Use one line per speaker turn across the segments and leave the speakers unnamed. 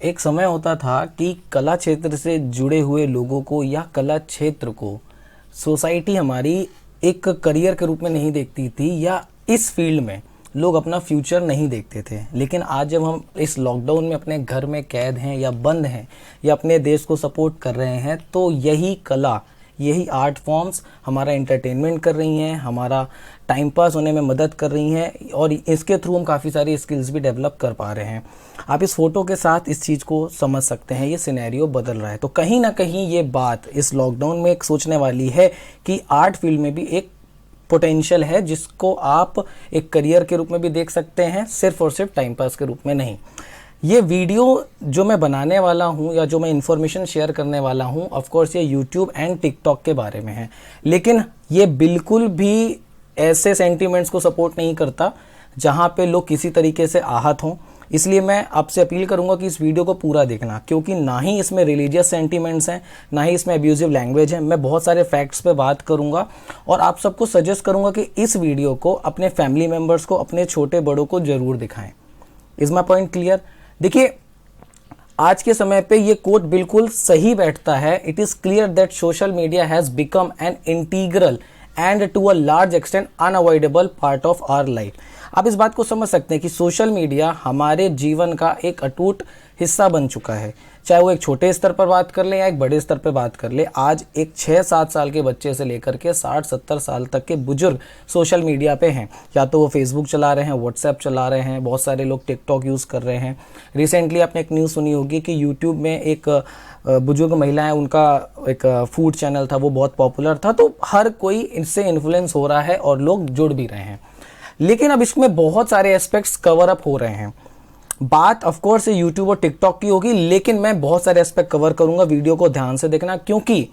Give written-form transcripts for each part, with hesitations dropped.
एक समय होता था कि कला क्षेत्र से जुड़े हुए लोगों को या कला क्षेत्र को सोसाइटी हमारी एक करियर के रूप में नहीं देखती थी, या इस फील्ड में लोग अपना फ्यूचर नहीं देखते थे। लेकिन आज जब हम इस लॉकडाउन में अपने घर में कैद हैं या बंद हैं या अपने देश को सपोर्ट कर रहे हैं, तो यही कला, यही आर्ट फॉर्म्स हमारा एंटरटेनमेंट कर रही हैं, हमारा टाइम पास होने में मदद कर रही हैं, और इसके थ्रू हम काफ़ी सारी स्किल्स भी डेवलप कर पा रहे हैं। आप इस फोटो के साथ इस चीज़ को समझ सकते हैं, ये सिनेरियो बदल रहा है। तो कहीं ना कहीं ये बात इस लॉकडाउन में एक सोचने वाली है कि आर्ट फील्ड में भी एक पोटेंशियल है, जिसको आप एक करियर के रूप में भी देख सकते हैं, सिर्फ और सिर्फ टाइम पास के रूप में नहीं। ये वीडियो जो मैं बनाने वाला हूँ या जो मैं इन्फॉर्मेशन शेयर करने वाला हूँ, ऑफ कोर्स ये यूट्यूब एंड टिकटॉक के बारे में है, लेकिन ये बिल्कुल भी ऐसे सेंटिमेंट्स को सपोर्ट नहीं करता जहाँ पे लोग किसी तरीके से आहत हों। इसलिए मैं आपसे अपील करूंगा कि इस वीडियो को पूरा देखना, क्योंकि ना ही इसमें रिलीजियस सेंटिमेंट्स हैं, ना ही इसमें अब्यूजिव लैंग्वेज है। मैं बहुत सारे फैक्ट्स पे बात करूंगा और आप सबको सजेस्ट करूंगा कि इस वीडियो को अपने फैमिली मेम्बर्स को, अपने छोटे बड़ों को जरूर दिखाएं। Is my point clear? देखिए, आज के समय पे ये कोट बिल्कुल सही बैठता है। It is clear that social media has become an integral and to a large extent unavoidable part of our life. आप इस बात को समझ सकते हैं कि सोशल मीडिया हमारे जीवन का एक अटूट हिस्सा बन चुका है। चाहे वो एक छोटे स्तर पर बात कर ले या एक बड़े स्तर पर बात कर ले, आज एक 6-7 साल के बच्चे से लेकर के 60-70 साल तक के बुजुर्ग सोशल मीडिया पे हैं। या तो वो फेसबुक चला रहे हैं, व्हाट्सएप चला रहे हैं, बहुत सारे लोग टिकटॉक यूज़ कर रहे हैं। रिसेंटली आपने एक न्यूज़ सुनी होगी कि यूट्यूब में एक बुजुर्ग महिला है, उनका एक फूड चैनल था, वो बहुत पॉपुलर था। तो हर कोई इससे इन्फ्लुएंस हो रहा है और लोग जुड़ भी रहे हैं। लेकिन अब इसमें बहुत सारे एस्पेक्ट्स कवर अप हो रहे हैं। बात ऑफ कोर्स यूट्यूब और टिकटॉक की होगी, लेकिन मैं बहुत सारे एस्पेक्ट कवर करूंगा। वीडियो को ध्यान से देखना, क्योंकि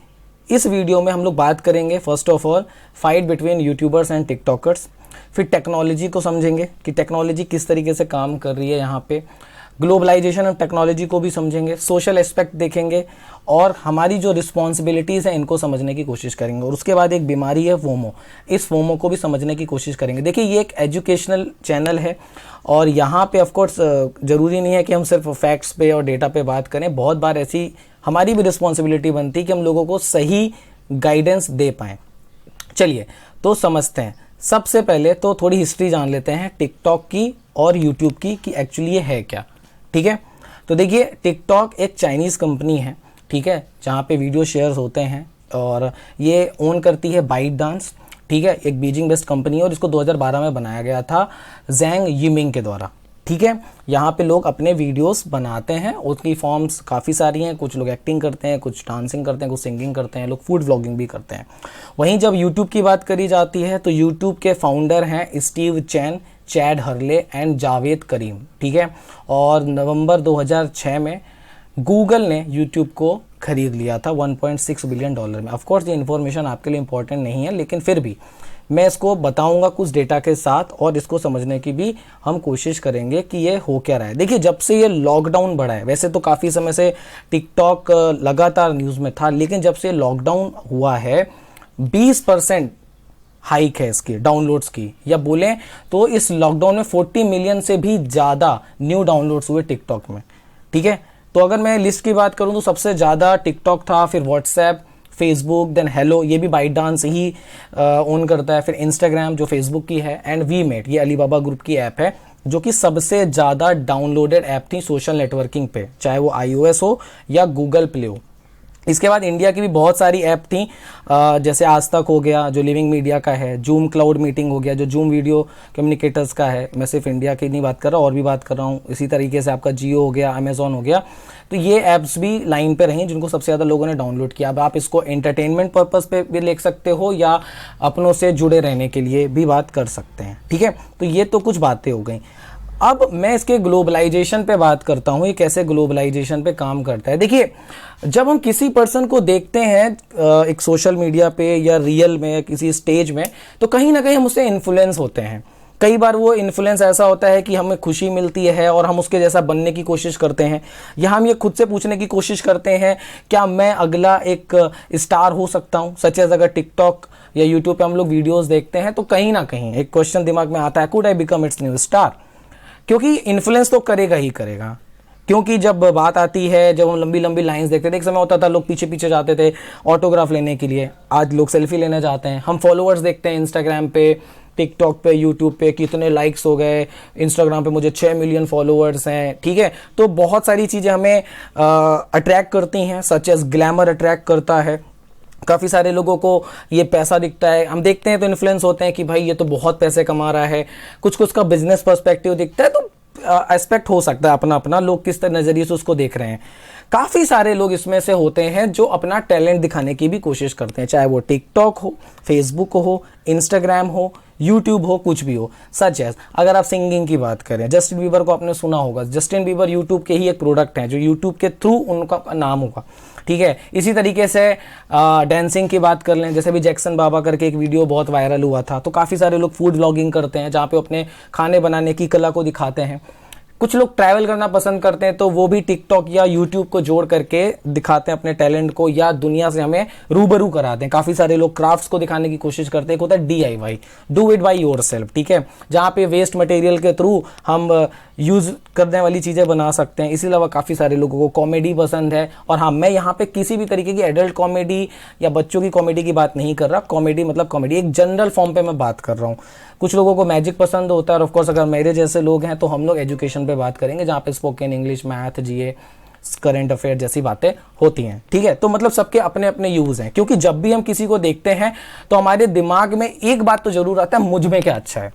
इस वीडियो में हम लोग बात करेंगे first of all fight between YouTubers and TikTokers. फिर टेक्नोलॉजी को समझेंगे कि टेक्नोलॉजी किस तरीके से काम कर रही है यहाँ पे। ग्लोबलाइजेशन ऑफ टेक्नोलॉजी को भी समझेंगे, सोशल एस्पेक्ट देखेंगे, और हमारी जो रिस्पॉन्सिबिलिटीज़ हैं इनको समझने की कोशिश करेंगे। और उसके बाद एक बीमारी है फोमो, इस फोमो को भी समझने की कोशिश करेंगे। देखिए, ये एक एजुकेशनल चैनल है और यहाँ पे ऑफ कोर्स ज़रूरी नहीं है कि हम सिर्फ फैक्ट्स पे और डेटा पे बात करें। बहुत बार ऐसी हमारी भी रिस्पॉन्सिबिलिटी बनती है कि हम लोगों को सही गाइडेंस दे पाएँ। चलिए तो समझते हैं। सबसे पहले तो थोड़ी हिस्ट्री जान लेते हैं टिकटॉक की और यूट्यूब की कि एक्चुअली ये है क्या। ठीक है, तो देखिए, टिकटॉक एक चाइनीज़ कंपनी है, ठीक है, जहाँ पे वीडियो शेयर्स होते हैं, और ये ओन करती है बाइट डांस। ठीक है, एक बीजिंग बेस्ड कंपनी है और इसको 2012 में बनाया गया था जैंग यिमिंग के द्वारा। ठीक है, यहाँ पे लोग अपने वीडियोस बनाते हैं, उसकी फॉर्म्स काफ़ी सारी हैं। कुछ लोग एक्टिंग करते हैं, कुछ डांसिंग करते हैं, कुछ सिंगिंग करते हैं, लोग फूड व्लॉगिंग भी करते हैं। वहीं जब यूट्यूब की बात करी जाती है तो यूट्यूब के फाउंडर हैं Steve Chen, Chad Hurley and Jawed Karim. ठीक है, और नवंबर 2006 में गूगल ने यूट्यूब को खरीद लिया था $1.6 बिलियन में। ऑफ कोर्स ये इन्फॉर्मेशन आपके लिए इंपॉर्टेंट नहीं है, लेकिन फिर भी मैं इसको बताऊंगा कुछ डेटा के साथ, और इसको समझने की भी हम कोशिश करेंगे कि ये हो क्या रहा है। देखिए, जब से ये लॉकडाउन बढ़ा है, वैसे तो काफ़ी समय से टिकटॉक लगातार न्यूज़ में था, लेकिन जब से लॉकडाउन हुआ है 20% हाइक है इसकी डाउनलोड्स की, या बोलें तो इस लॉकडाउन में 40 मिलियन से भी ज़्यादा न्यू डाउनलोड्स हुए टिकटॉक में। ठीक है, तो अगर मैं लिस्ट की बात करूं तो सबसे ज़्यादा टिकटॉक था, फिर व्हाट्सएप, फेसबुक, देन हेलो, ये भी बाइट डांस ही ओन करता है, फिर इंस्टाग्राम जो फेसबुक की है, एंड वीमेट, ये अलीबाबा ग्रुप की ऐप है, जो कि सबसे ज़्यादा डाउनलोडेड ऐप थी सोशल नेटवर्किंग पे, चाहे वो iOS हो या गूगल प्ले हो। इसके बाद इंडिया की भी बहुत सारी ऐप थी, जैसे आज तक हो गया जो लिविंग मीडिया का है, जूम क्लाउड मीटिंग हो गया जो जूम वीडियो कम्युनिकेटर्स का है। मैं सिर्फ इंडिया की नहीं बात कर रहा, और भी बात कर रहा हूँ। इसी तरीके से आपका जियो हो गया, अमेजॉन हो गया। तो ये ऐप्स भी लाइन पे रहीं जिनको सबसे ज़्यादा लोगों ने डाउनलोड किया। अब आप इसको एंटरटेनमेंट पर्पज़ पे भी ले सकते हो या अपनों से जुड़े रहने के लिए भी बात कर सकते हैं। ठीक है, तो ये तो कुछ बातें हो गई। अब मैं इसके ग्लोबलाइजेशन पे बात करता हूँ, ये कैसे ग्लोबलाइजेशन पे काम करता है। देखिए, जब हम किसी पर्सन को देखते हैं एक सोशल मीडिया पे या रियल में या किसी स्टेज में, तो कहीं ना कहीं हम उससे इन्फ्लुएंस होते हैं। कई बार वो इन्फ्लुएंस ऐसा होता है कि हमें खुशी मिलती है और हम उसके जैसा बनने की कोशिश करते हैं, या हम ये खुद से पूछने की कोशिश करते हैं क्या मैं अगला एक स्टार हो सकता हूँ। सच एज अगर टिकटॉक या यूट्यूब पे हम लोग वीडियोस देखते हैं तो कहीं ना कहीं एक क्वेश्चन दिमाग में आता है, could I become it's new star? क्योंकि इन्फ्लुएंस तो करेगा ही करेगा। क्योंकि जब बात आती है, जब हम लंबी लंबी लाइंस देखते थे, एक समय होता था लोग पीछे पीछे जाते थे ऑटोग्राफ लेने के लिए, आज लोग सेल्फी लेने जाते हैं। हम फॉलोअर्स देखते हैं इंस्टाग्राम पे, टिकटॉक पे, यूट्यूब पे कितने लाइक्स हो गए, इंस्टाग्राम पे मुझे 6 मिलियन फॉलोअर्स हैं, ठीक है। तो बहुत सारी चीज़ें हमें अट्रैक्ट करती हैं, सच एज ग्लैमर अट्रैक्ट करता है। काफ़ी सारे लोगों को ये पैसा दिखता है, हम देखते हैं तो इन्फ्लुएंस होते हैं कि भाई ये तो बहुत पैसे कमा रहा है, कुछ कुछ का बिजनेस पर्सपेक्टिव दिखता है, तो एस्पेक्ट हो सकता है अपना अपना, लोग किस तरह नज़रिए से उसको देख रहे हैं। काफ़ी सारे लोग इसमें से होते हैं जो अपना टैलेंट दिखाने की भी कोशिश करते हैं, चाहे वो टिकटॉक हो, फेसबुक हो, इंस्टाग्राम हो, यूट्यूब हो, कुछ भी हो। सच है, अगर आप सिंगिंग की बात करें, जस्टिन बीबर को आपने सुना होगा, जस्टिन बीबर यूट्यूब के ही एक प्रोडक्ट है जो यूट्यूब के थ्रू उनका नाम होगा, ठीक है। इसी तरीके से डांसिंग की बात कर लें, जैसे भी जैक्सन बाबा करके एक वीडियो बहुत वायरल हुआ था, तो काफ़ी सारे लोग फूड व्लॉगिंग करते हैं जहाँ पे अपने खाने बनाने की कला को दिखाते हैं। कुछ लोग ट्रैवल करना पसंद करते हैं, तो वो भी टिकटॉक या यूट्यूब को जोड़ करके दिखाते हैं अपने टैलेंट को, या दुनिया से हमें रूबरू कराते हैं। काफ़ी सारे लोग क्राफ्ट्स को दिखाने की कोशिश करते हैं, एक होता है DIY, do it by your self, ठीक है, जहाँ पे वेस्ट मटेरियल के थ्रू हम यूज़ करने वाली चीज़ें बना सकते हैं। इसी अलावा काफ़ी सारे लोगों को कॉमेडी पसंद है, और हाँ, मैं यहाँ पे किसी भी तरीके की एडल्ट कॉमेडी या बच्चों की कॉमेडी की बात नहीं कर रहा। कॉमेडी मतलब कॉमेडी एक जनरल फॉर्म पे मैं बात कर रहा हूँ। कुछ लोगों को मैजिक पसंद होता है, और ऑफकोर्स अगर मेरे जैसे लोग हैं तो हम लोग एजुकेशन पे बात करेंगे, जहाँ पे spoken English, math, GA, current affair जैसी बातें होती हैं, ठीक है। तो मतलब सबके अपने अपने यूज़ हैं, क्योंकि जब भी हम किसी को देखते हैं तो हमारे दिमाग में एक बात तो जरूर आता है, मुझ में क्या अच्छा है,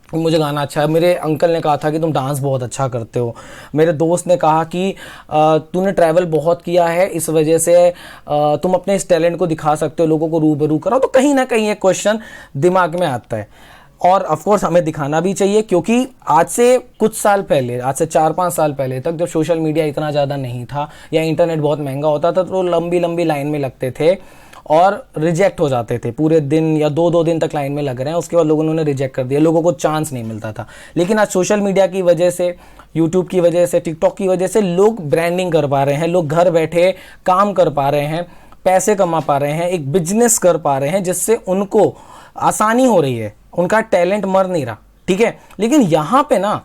मुझे गाना अच्छा है। मेरे अंकल ने कहा था कि तुम डांस बहुत अच्छा करते हो, मेरे दोस्त ने कहा कि तूने ट्रैवल बहुत किया है, इस वजह से तुम अपने इस टैलेंट को दिखा सकते हो, लोगों को रूबरू कराओ। तो कहीं ना कहीं एक क्वेश्चन दिमाग में आता है, और ऑफ कोर्स हमें दिखाना भी चाहिए, क्योंकि आज से कुछ साल पहले, आज से 4-5 साल पहले तक जब सोशल मीडिया इतना ज़्यादा नहीं था या इंटरनेट बहुत महंगा होता था, तो लंबी लंबी लाइन में लगते थे और रिजेक्ट हो जाते थे, पूरे दिन या 2-2 दिन तक लाइन में लग रहे हैं, उसके बाद लोगों ने रिजेक्ट कर दिया, लोगों को चांस नहीं मिलता था। लेकिन आज सोशल मीडिया की वजह से, यूट्यूब की वजह से, टिकटॉक की वजह से लोग ब्रांडिंग कर पा रहे हैं, लोग घर बैठे काम कर पा रहे हैं, पैसे कमा पा रहे हैं, एक बिजनेस कर पा रहे हैं, जिससे उनको आसानी हो रही है, उनका टैलेंट मर नहीं रहा, ठीक है। लेकिन यहाँ पे ना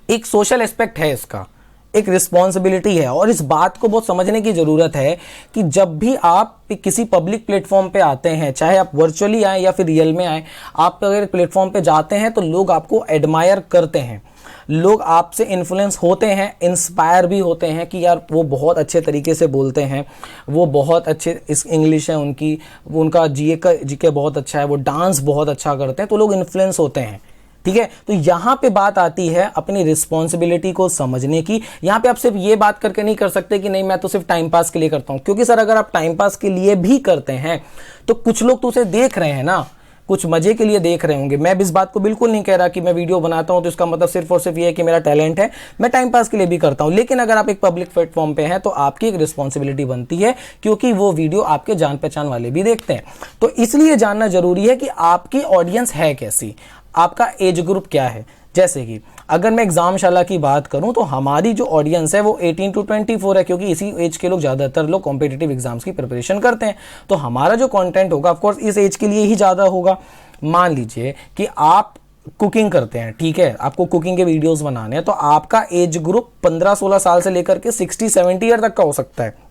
एक सोशल एस्पेक्ट है, इसका एक रिस्पॉन्सिबिलिटी है, और इस बात को बहुत समझने की ज़रूरत है कि जब भी आप किसी पब्लिक प्लेटफॉर्म पे आते हैं, चाहे आप वर्चुअली आए या फिर रियल में आए, आप अगर प्लेटफॉर्म पे जाते हैं तो लोग आपको एडमायर करते हैं, लोग आपसे इन्फ्लुएंस होते हैं, इंस्पायर भी होते हैं कि यार वो बहुत अच्छे तरीके से बोलते हैं, वो बहुत अच्छे इस इंग्लिश है उनकी, उनका जीके बहुत अच्छा है, वो डांस बहुत अच्छा करते हैं, तो लोग इन्फ्लुएंस होते हैं, ठीक है। तो यहाँ पे बात आती है अपनी रिस्पॉन्सिबिलिटी को समझने की। यहाँ पे आप सिर्फ ये बात करके नहीं कर सकते कि नहीं मैं तो सिर्फ टाइम पास के लिए करता हूँ, क्योंकि सर अगर आप टाइम पास के लिए भी करते हैं तो कुछ लोग तो उसे देख रहे हैं ना, कुछ मजे के लिए देख रहे होंगे। मैं भी इस बात को बिल्कुल नहीं कह रहा कि मैं वीडियो बनाता हूं तो इसका मतलब सिर्फ और सिर्फ ये है कि मेरा टैलेंट है, मैं टाइम पास के लिए भी करता हूं। लेकिन अगर आप एक पब्लिक प्लेटफॉर्म पे हैं तो आपकी एक रिस्पॉन्सिबिलिटी बनती है, क्योंकि वो वीडियो आपके जान पहचान वाले भी देखते हैं। तो इसलिए जानना जरूरी है कि आपकी ऑडियंस है कैसी, आपका एज ग्रुप क्या है। जैसे कि अगर मैं एग्जामशाला की बात करूं तो हमारी जो ऑडियंस है वो 18 to 24 है, क्योंकि इसी एज के लोग ज़्यादातर लोग कॉम्पिटिटिव एग्जाम्स की प्रिपरेशन करते हैं। तो हमारा जो कंटेंट होगा ऑफकोर्स इस एज के लिए ही ज़्यादा होगा। मान लीजिए कि आप कुकिंग करते हैं, ठीक है, आपको कुकिंग के वीडियोस बनाने हैं, तो आपका एज ग्रुप 15-16 साल से लेकर के 60-70 ईयर तक का हो सकता है।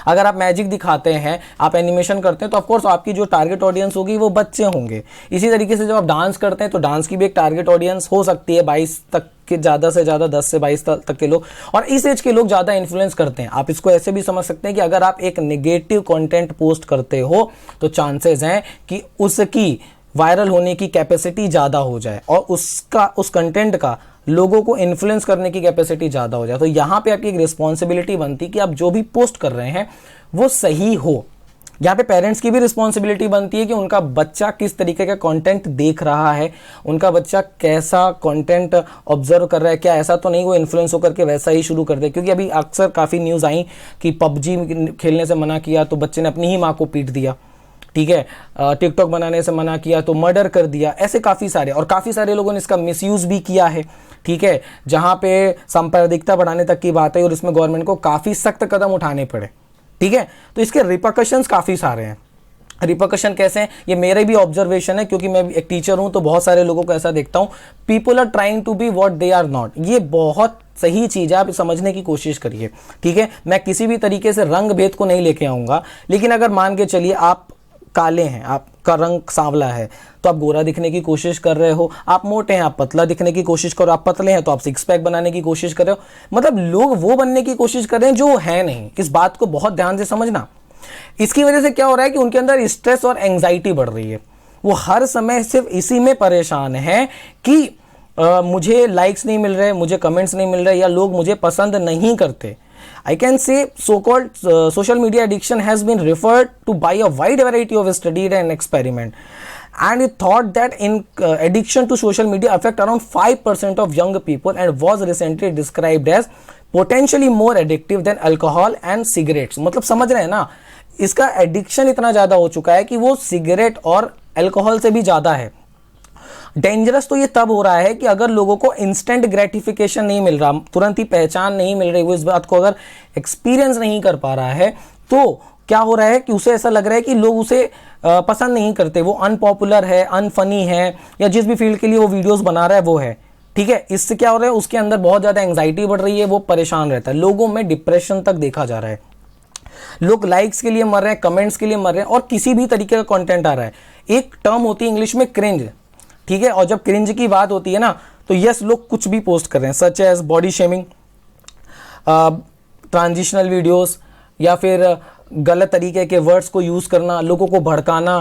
अगर आप मैजिक दिखाते हैं, आप एनिमेशन करते हैं, तो ऑफकोर्स आपकी जो टारगेट ऑडियंस होगी वो बच्चे होंगे। इसी तरीके से जब आप डांस करते हैं तो डांस की भी एक टारगेट ऑडियंस हो सकती है 22 तक के, ज़्यादा से ज़्यादा 10 से 22 तक के लोग, और इस एज के लोग ज़्यादा इन्फ्लुएंस करते हैं। आप इसको ऐसे भी समझ सकते हैं कि अगर आप एक नेगेटिव कंटेंट पोस्ट करते हो तो चांसेस हैं कि उसकी वायरल होने की कैपेसिटी ज़्यादा हो जाए, और उस कंटेंट का लोगों को इन्फ्लुएंस करने की कैपेसिटी ज़्यादा हो जाए। तो यहाँ पे आपकी एक रिस्पॉन्सिबिलिटी बनती है कि आप जो भी पोस्ट कर रहे हैं वो सही हो। यहाँ पे पेरेंट्स की भी रिस्पॉन्सिबिलिटी बनती है कि उनका बच्चा किस तरीके का कंटेंट देख रहा है, उनका बच्चा कैसा कंटेंट ऑब्जर्व कर रहा है, क्या ऐसा तो नहीं वो इन्फ्लुएंस होकर के वैसा ही शुरू कर दे। क्योंकि अभी अक्सर काफ़ी न्यूज़ आई कि पबजी खेलने से मना किया तो बच्चे ने अपनी ही माँ को पीट दिया, ठीक है, टिकटॉक बनाने से मना किया तो मर्डर कर दिया। ऐसे काफ़ी सारे, और काफ़ी सारे लोगों ने इसका मिसयूज़ भी किया है, ठीक है, जहाँ पे सांप्रदायिकता बढ़ाने तक की बात है, और इसमें गवर्नमेंट को काफ़ी सख्त कदम उठाने पड़े, ठीक है। तो इसके रिपरकशंस काफ़ी सारे हैं। रिपरकशन कैसे हैं, ये मेरे भी ऑब्जर्वेशन है, क्योंकि मैं एक टीचर हूं तो बहुत सारे लोगों को ऐसा देखता हूं, people are trying to be what they are not. ये बहुत सही चीज़ है, आप समझने की कोशिश करिए। ठीक है, मैं किसी भी तरीके से रंग भेद को नहीं लेके आऊँगा, लेकिन अगर मान के चलिए आप काले हैं, आपका रंग सांवला है, तो आप गोरा दिखने की कोशिश कर रहे हो, आप मोटे हैं आप पतला दिखने की कोशिश करो, आप पतले हैं तो आप सिक्स पैक बनाने की कोशिश कर रहे हो। मतलब लोग वो बनने की कोशिश कर रहे हैं जो है नहीं। इस बात को बहुत ध्यान से समझना। इसकी वजह से क्या हो रहा है कि उनके अंदर स्ट्रेस और एंग्जाइटी बढ़ रही है। वो हर समय सिर्फ इसी में परेशान है कि मुझे लाइक्स नहीं मिल रहे, मुझे कमेंट्स नहीं मिल रहे, या लोग मुझे पसंद नहीं करते। I can say so-called social media addiction has been referred to by a wide variety of studies and experiment, and it thought that in addiction to social media affect around 5% of young people and was recently described as potentially more addictive than alcohol and cigarettes। मतलब समझ रहे हैं ना, इसका addiction इतना ज़्यादा हो चुका है कि वो सिगरेट और अल्कोहल से भी ज़्यादा है। डेंजरस तो ये तब हो रहा है कि अगर लोगों को इंस्टेंट ग्रेटिफिकेशन नहीं मिल रहा, तुरंत ही पहचान नहीं मिल रही, वो इस बात को अगर एक्सपीरियंस नहीं कर पा रहा है, तो क्या हो रहा है कि उसे ऐसा लग रहा है कि लोग उसे पसंद नहीं करते, वो अनपॉपुलर है, अनफनी है, या जिस भी फील्ड के लिए वो वीडियोस बना रहा है वो है। ठीक है, इससे क्या हो रहा है, उसके अंदर बहुत ज़्यादा एंग्जाइटी बढ़ रही है, वो परेशान रहता है। लोगों में डिप्रेशन तक देखा जा रहा है। लोग लाइक्स के लिए मर रहे हैं, कमेंट्स के लिए मर रहे हैं, और किसी भी तरीके का कंटेंट आ रहा है। एक टर्म होती है इंग्लिश में क्रिंज। ठीक है, और जब क्रिंज की बात होती है ना, तो यस लोग कुछ भी पोस्ट कर रहे हैं, such as body shaming, transitional videos, या फिर गलत तरीके के वर्ड्स को यूज करना, लोगों को भड़काना।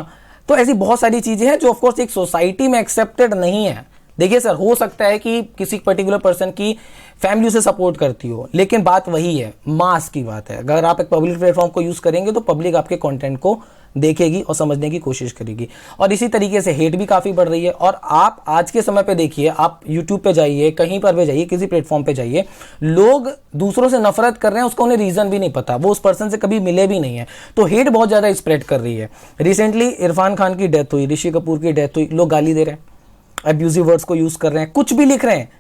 तो ऐसी बहुत सारी चीजें हैं जो ऑफकोर्स एक सोसाइटी में एक्सेप्टेड नहीं है। देखिए सर, हो सकता है कि किसी पर्टिकुलर पर्सन की फैमिली उसे सपोर्ट करती हो, लेकिन बात वही है, मास की बात है। अगर आप एक पब्लिक प्लेटफॉर्म को यूज करेंगे तो पब्लिक आपके कंटेंट को देखेगी और समझने की कोशिश करेगी। और इसी तरीके से हेट भी काफ़ी बढ़ रही है। और आप आज के समय पे देखिए, आप यूट्यूब पे जाइए, कहीं पर भी जाइए, किसी प्लेटफॉर्म पे जाइए, लोग दूसरों से नफरत कर रहे हैं, उसका उन्हें रीज़न भी नहीं पता, वो उस पर्सन से कभी मिले भी नहीं है, तो हेट बहुत ज़्यादा स्प्रेड कर रही है। रिसेंटली इरफान खान की डेथ हुई, ऋषि कपूर की डेथ हुई, लोग गाली दे रहे हैं, अब्यूजिव वर्ड्स को यूज़ कर रहे हैं, कुछ भी लिख रहे हैं।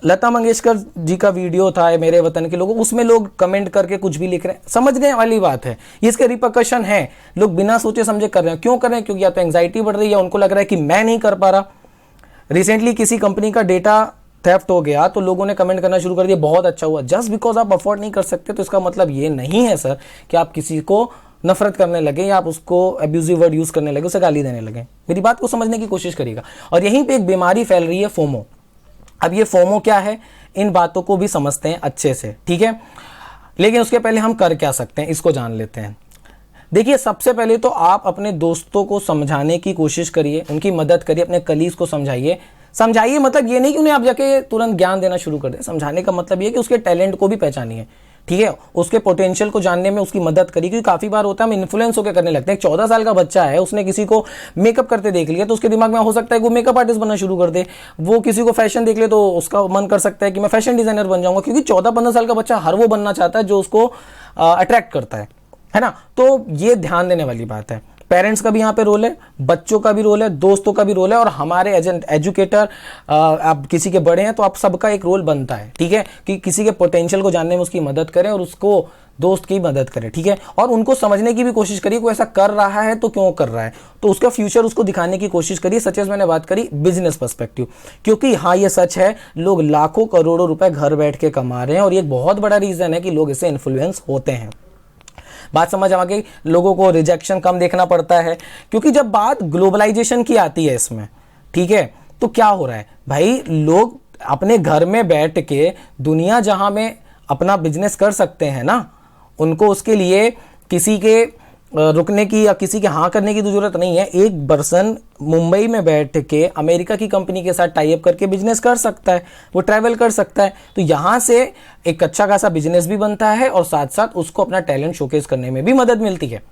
लता मंगेशकर जी का वीडियो था मेरे वतन के लोगों, उसमें लोग कमेंट करके कुछ भी लिख रहे हैं। समझने वाली बात है, इसके रिपरकशन है, लोग बिना सोचे समझे कर रहे हैं। क्यों कर रहे हैं? क्योंकि या तो एंग्जाइटी बढ़ रही है, उनको लग रहा है कि मैं नहीं कर पा रहा। रिसेंटली किसी कंपनी का डेटा थेफ्ट हो गया तो लोगों ने कमेंट करना शुरू कर दिया, बहुत अच्छा हुआ। जस्ट बिकॉज आप अफोर्ड नहीं कर सकते तो इसका मतलब ये नहीं है सर कि आप किसी को नफरत करने लगे, या आप उसको अब्यूजिव वर्ड यूज करने लगे, उसे गाली देने लगे। मेरी बात को समझने की कोशिश करिएगा। और यहीं पे एक बीमारी फैल रही है, फोमो। अब ये फोमो क्या है, इन बातों को भी समझते हैं अच्छे से, ठीक है। लेकिन उसके पहले हम कर क्या सकते हैं, इसको जान लेते हैं। देखिए, सबसे पहले तो आप अपने दोस्तों को समझाने की कोशिश करिए, उनकी मदद करिए, अपने कलीग्स को समझाइए। मतलब ये नहीं कि उन्हें आप जाके तुरंत ज्ञान देना शुरू कर दें। समझाने का मतलब ये कि उसके टैलेंट को भी पहचानिए, ठीक है, उसके पोटेंशियल को जानने में उसकी मदद करिए। क्योंकि काफ़ी बार होता है हम इन्फ्लुएंस होकर करने लगते हैं। 14 साल का बच्चा है, उसने किसी को मेकअप करते देख लिया तो उसके दिमाग में हो सकता है कि वो मेकअप आर्टिस्ट बनना शुरू कर दे। वो किसी को फैशन देख ले तो उसका मन कर सकता है कि मैं फैशन डिजाइनर बन जाऊंगा। क्योंकि 14-15 साल का बच्चा हर वो बनना चाहता है जो उसको अट्रैक्ट करता है ना। तो ये ध्यान देने वाली बात है। पेरेंट्स का भी यहाँ पे रोल है, बच्चों का भी रोल है, दोस्तों का भी रोल है, और हमारे एजुकेटर, आप किसी के बड़े हैं तो आप सबका एक रोल बनता है, ठीक है, कि किसी के पोटेंशियल को जानने में उसकी मदद करें और उसको दोस्त की मदद करें, ठीक है। और उनको समझने की भी कोशिश करिए, कोई ऐसा कर रहा है तो क्यों कर रहा है, तो उसका फ्यूचर उसको दिखाने की कोशिश करिए। सच एज मैंने बात करी बिजनेस पर्सपेक्टिव, क्योंकि हाँ ये सच है, लोग लाखों करोड़ों रुपए घर बैठ के कमा रहे हैं, और ये बहुत बड़ा रीजन है कि लोग इससे इन्फ्लुएंस होते हैं। बात समझ आ गई। लोगों को रिजेक्शन कम देखना पड़ता है, क्योंकि जब बात ग्लोबलाइजेशन की आती है इसमें, ठीक है, तो क्या हो रहा है भाई, लोग अपने घर में बैठ के दुनिया जहां में अपना बिजनेस कर सकते हैं ना, उनको उसके लिए किसी के रुकने की या किसी के हाँ करने की तो जरूरत नहीं है। एक पर्सन मुंबई में बैठ के अमेरिका की कंपनी के साथ टाई अप करके बिजनेस कर सकता है, वो ट्रैवल कर सकता है, तो यहाँ से एक अच्छा खासा बिजनेस भी बनता है और साथ साथ उसको अपना टैलेंट शोकेस करने में भी मदद मिलती है।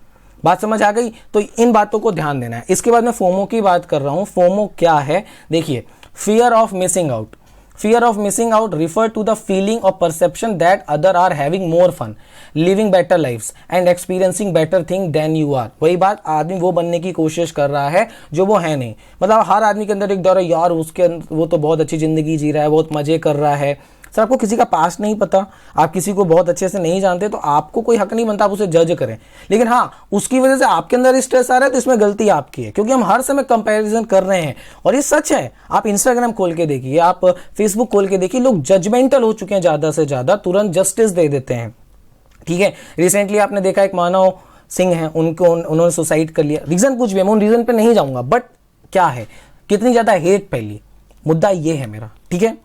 बात समझ आ गई? तो इन बातों को ध्यान देना है। इसके बाद मैं फोमो की बात कर रहा हूँ। फोमो क्या है? देखिए, fear of missing out. Fear of missing out refer to the feeling or perception that other are having more fun, living better lives and experiencing better things than you are। वही बात, आदमी वो बनने की कोशिश कर रहा है जो वो है नहीं। मतलब हर आदमी के अंदर एक डर है, यार उसके वो तो बहुत अच्छी जिंदगी जी रहा है, बहुत मजे कर रहा है, सर आपको किसी का पास्ट नहीं पता, आप किसी को बहुत अच्छे से नहीं जानते, तो आपको कोई हक नहीं बनता आप उसे जज करें। लेकिन हाँ, उसकी वजह से आपके अंदर स्ट्रेस आ रहा है तो इसमें गलती आपकी है, क्योंकि हम हर समय कंपैरिजन कर रहे हैं। और ये सच है, आप इंस्टाग्राम खोल के देखिए, आप फेसबुक खोल के देखिए, लोग जजमेंटल हो चुके हैं, ज़्यादा से ज़्यादा तुरंत जस्टिस दे देते हैं। ठीक है, रिसेंटली आपने देखा एक मानव सिंह है, उन्होंने सुसाइड कर लिया, रीज़न कुछ भी है, मैं उन रीज़न पे नहीं जाऊँगा, बट क्या है, कितनी ज़्यादा हेट फैली, मुद्दा ये है मेरा। ठीक है,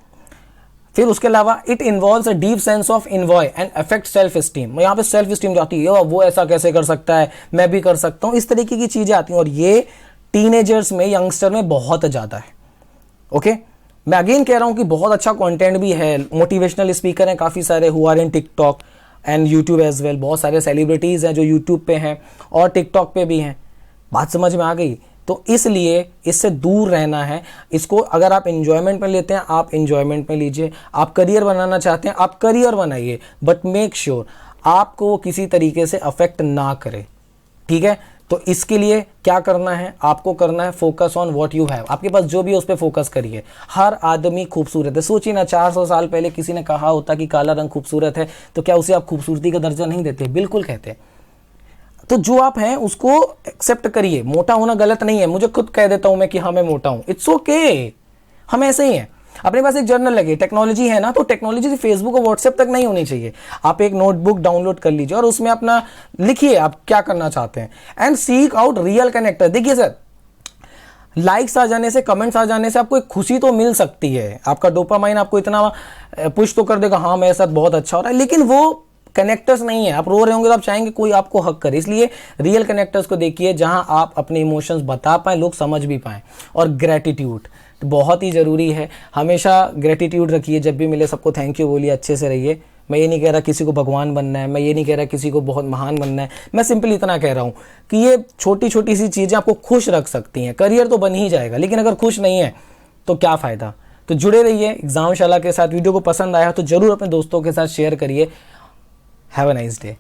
फिर उसके अलावा it involves a deep sense of envoy and affect self esteem. यहाँ पे सेल्फ स्टीम जाती है, वो ऐसा कैसे कर सकता है, मैं भी कर सकता हूँ, इस तरीके की चीज़ें आती हैं, और ये टीनेजर्स में, यंगस्टर में बहुत ज़्यादा है। ओके, मैं अगेन कह रहा हूँ कि बहुत अच्छा कंटेंट भी है, मोटिवेशनल स्पीकर हैं काफ़ी सारे who are in TikTok and YouTube as well, बहुत सारे सेलिब्रिटीज़ हैं जो यूट्यूब पे हैं और टिकटॉक पे भी हैं। बात समझ में आ गई? तो इसलिए इससे दूर रहना है। इसको अगर आप एंजॉयमेंट में लेते हैं, आप एंजॉयमेंट में लीजिए, आप करियर बनाना चाहते हैं, आप करियर बनाइए, बट मेक श्योर आपको वो किसी तरीके से अफेक्ट ना करे। ठीक है, तो इसके लिए क्या करना है, आपको करना है focus on what you have. आपके पास जो भी है उस पर फोकस करिए। हर आदमी खूबसूरत है। सोचिए ना, 400 साल पहले किसी ने कहा होता कि काला रंग खूबसूरत है, तो क्या उसे आप खूबसूरती का दर्जा नहीं देते? बिल्कुल कहते। तो जो आप हैं उसको एक्सेप्ट करिए। मोटा होना गलत नहीं है, मुझे खुद कह देता हूं मैं कि हाँ मैं मोटा हूं, इट्स ओके, हम ऐसे ही हैं। अपने पास एक जर्नल लगे, टेक्नोलॉजी है ना, तो टेक्नोलॉजी से फेसबुक और व्हाट्सएप तक नहीं होनी चाहिए। आप एक नोटबुक डाउनलोड कर लीजिए और उसमें अपना लिखिए आप क्या करना चाहते हैं, and seek out real connector. देखिए सर, लाइक्स आ जाने से, कमेंट्स आ जाने से आपको एक खुशी तो मिल सकती है, आपका डोपामाइन आपको इतना पुश तो कर देगा, हाँ मेरे साथ बहुत अच्छा हो रहा है, लेकिन वो कनेक्टर्स नहीं है। आप रो रहे होंगे तो आप चाहेंगे कोई आपको हक करे, इसलिए रियल कनेक्टर्स को देखिए जहां आप अपने इमोशंस बता पाए, लोग समझ भी पाएं। और ग्रेटिट्यूड बहुत ही ज़रूरी है, हमेशा ग्रेटिट्यूड रखिए, जब भी मिले सबको थैंक यू बोलिए, अच्छे से रहिए। मैं ये नहीं कह रहा किसी को भगवान बनना है, मैं ये नहीं कह रहा किसी को बहुत महान बनना है, मैं सिंपली इतना कह रहा हूँ कि ये छोटी छोटी सी चीज़ें आपको खुश रख सकती हैं। करियर तो बन ही जाएगा, लेकिन अगर खुश नहीं है तो क्या फ़ायदा। तो जुड़े रहिए एग्जामशाला के साथ। वीडियो को पसंद आया तो ज़रूर अपने दोस्तों के साथ शेयर करिए। Have a nice day.